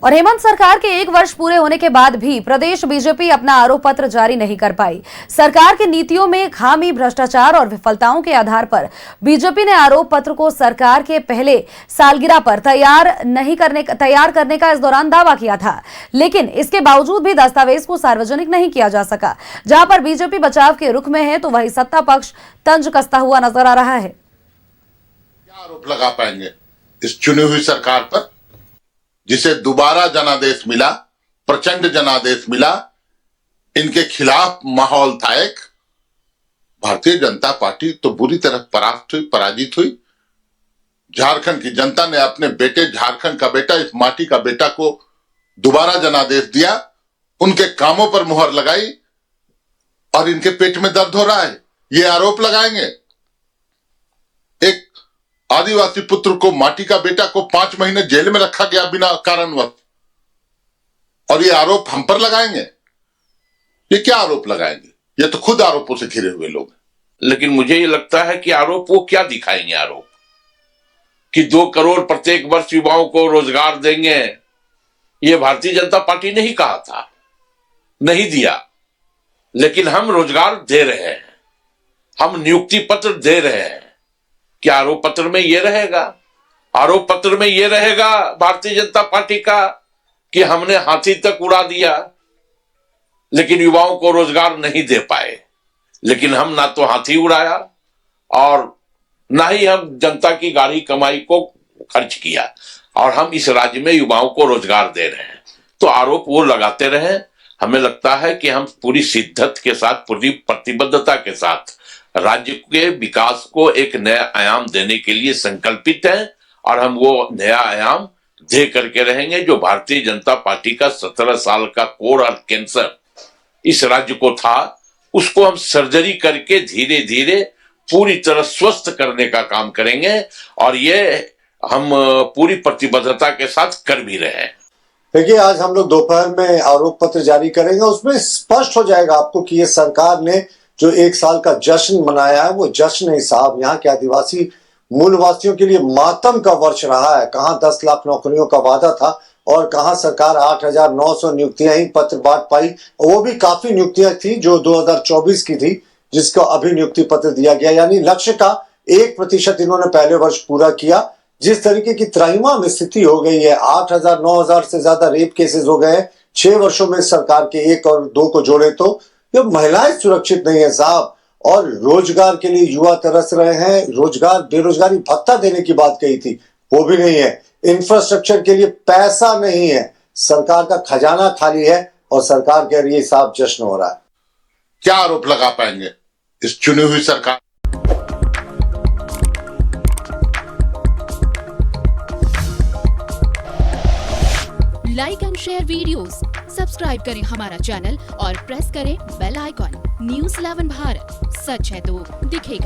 और हेमंत सरकार के 1 वर्ष पूरे होने के बाद भी प्रदेश बीजेपी अपना आरोप पत्र जारी नहीं कर पाई। सरकार की नीतियों में खामी, भ्रष्टाचार और विफलताओं के आधार पर बीजेपी ने आरोप पत्र को सरकार के पहले सालगिरह पर तैयार करने का इस दौरान दावा किया था, लेकिन इसके बावजूद भी दस्तावेज को सार्वजनिक नहीं किया जा सका। जहां पर बीजेपी बचाव के रुख में है, तो वही सत्ता पक्ष तंज कसता हुआ नजर आ रहा है। क्या आरोप लगा पाएंगे इस चुनी हुई सरकार पर, जिसे दोबारा जनादेश मिला, प्रचंड जनादेश मिला? इनके खिलाफ माहौल था एक। भारतीय जनता पार्टी तो बुरी तरह पराजित हुई। झारखंड की जनता ने अपने बेटे, झारखंड का बेटा, इस माटी का बेटा को दोबारा जनादेश दिया, उनके कामों पर मुहर लगाई और इनके पेट में दर्द हो रहा है। ये आरोप लगाएंगे। एक आदिवासी पुत्र को, माटी का बेटा को 5 महीने जेल में रखा गया बिना कारणवश, और ये आरोप हम पर लगाएंगे? ये क्या आरोप लगाएंगे? ये तो खुद आरोपों से घिरे हुए लोग हैं। लेकिन मुझे ये लगता है कि आरोप वो क्या दिखाएंगे? आरोप कि 2 करोड़ प्रत्येक वर्ष युवाओं को रोजगार देंगे, ये भारतीय जनता पार्टी ने ही कहा था, नहीं दिया। लेकिन हम रोजगार दे रहे हैं, हम नियुक्ति पत्र दे रहे हैं। क्या आरोप पत्र में ये रहेगा? आरोप पत्र में ये रहेगा भारतीय जनता पार्टी का कि हमने हाथी तक उड़ा दिया, लेकिन युवाओं को रोजगार नहीं दे पाए। लेकिन हम ना तो हाथी उड़ाया और ना ही हम जनता की गाढ़ी कमाई को खर्च किया, और हम इस राज्य में युवाओं को रोजगार दे रहे हैं। तो आरोप वो लगाते रहे। हमें लगता है कि हम पूरी शिद्दत के साथ, पूरी प्रतिबद्धता के साथ राज्य के विकास को एक नया आयाम देने के लिए संकल्पित हैं, और हम वो नया आयाम दे करके रहेंगे। जो भारतीय जनता पार्टी का 17 साल का कोढ़ और कैंसर इस राज्य को था, उसको हम सर्जरी करके धीरे धीरे पूरी तरह स्वस्थ करने का काम करेंगे, और ये हम पूरी प्रतिबद्धता के साथ कर भी रहे हैं। देखिए, आज हम लोग दोपहर में आरोप पत्र जारी करेंगे। उसमें स्पष्ट हो जाएगा आपको कि ये सरकार ने जो 1 साल का जश्न मनाया है, वो जश्न नहीं साहब, यहाँ के आदिवासी मूलवासियों के लिए मातम का वर्ष रहा है। कहाँ 10 लाख नौकरियों का वादा था और कहाँ सरकार 8,900 नियुक्तियां ही पत्र बांट पाई। वो भी काफी नियुक्तियां थी जो 2024 की थी, जिसको अभी नियुक्ति पत्र दिया गया। यानी लक्ष्य का 1% इन्होंने पहले वर्ष पूरा किया। जिस तरीके की त्राहिमाम स्थिति हो गई है, 8,000 9,000 से ज्यादा रेप केसेस हो गए 6 वर्षों में सरकार के 1 और 2 को जोड़े तो ये महिलाएं सुरक्षित नहीं है साहब। और रोजगार के लिए युवा तरस रहे हैं। रोजगार, बेरोजगारी भत्ता देने की बात कही थी, वो भी नहीं है। इंफ्रास्ट्रक्चर के लिए पैसा नहीं है। सरकार का खजाना खाली है और सरकार कह रही है साहब जश्न हो रहा है। क्या आरोप लगा पाएंगे इस चुनी हुई सरकार? Like and share videos, subscribe करें हमारा चैनल और प्रेस करें बेल आइकॉन। News 11 भारत, सच है तो दिखेगा।